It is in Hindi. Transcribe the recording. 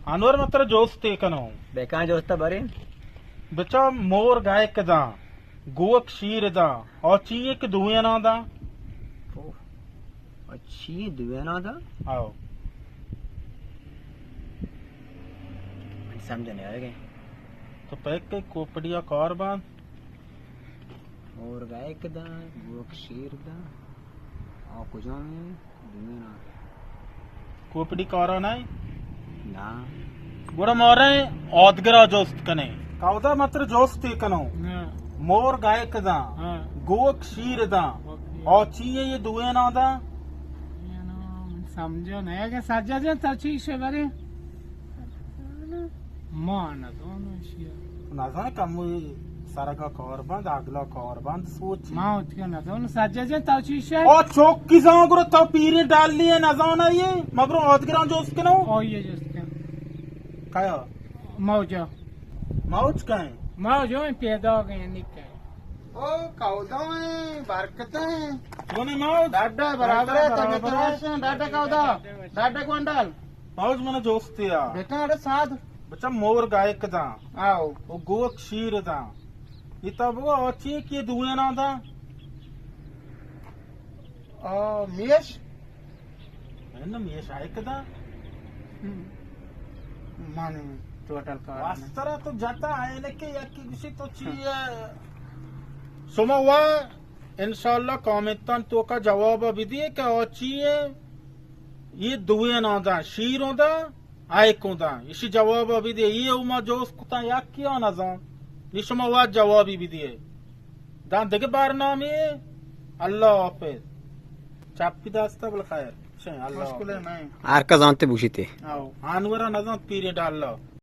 अनवर मत्र जोस्ते कनो बेका जोस्ता बरे बचा मोर गाय कदा गोक शीर दा और चीए के दुए ना दा अच्छी दुए ना दा आओ समझ नहीं आ रहे तो पैक के कोपड़िया कार बांध और गाय कदा गोक शीर दा और कुछ में दुए ना कोपड़ी कार नहीं ना गुड़ा मोरे औदगरा जोस्त कने काउदा मत्र जोस्ते कनो मोर गाय कदा गोक शीर दा और चीए ये दुए ना दा समझो नहीं कि सज्जा तची से बरे मान तो ना जाने कम सारा का कार बंद अगला कार बंद सोच माउत के ना तो सज्जा तची से और चौक की जाओ गुड़ा तो पीरे डाल लिए ना जाओ ना ये मगरो औदगरा जोस्त कनो ओ ये जिसके काया मौजो मौज कहे मौजो में पैदा हो गए निकल ओ काउदा में बरकतें कोने मौज डाडा बराबर है तंगतराशन डाडा काउदा डाडा क्विंटल मौज मने जोस्ते या बेटा अरे साध बच्चा मोर गाय कदा आओ वो गोक शीर दा ये तब वो अच्छी की दुए ना दा ओ मियश है ना ये शाय कदा माने टोटल का वास्तरा तो जाता है लेके या की किसी तो चीज सुमवा इंशाल्लाह कमेंटन तो का जवाब अभी दिए क्या अच्छी है ये दुए ना दा शीर दा आय को दा इसी जवाब अभी दिए ये उमा जोस कुता या किया ना जा निशमवा जवाब भी दिए दान देखे बार नाम ये अल्लाह हाफिज चापी दास्ता बल खैर अल्लाह मुश्किल है नहीं आर का जानते बुझीते आओ आनवरा नजर पीरियड अल्लाह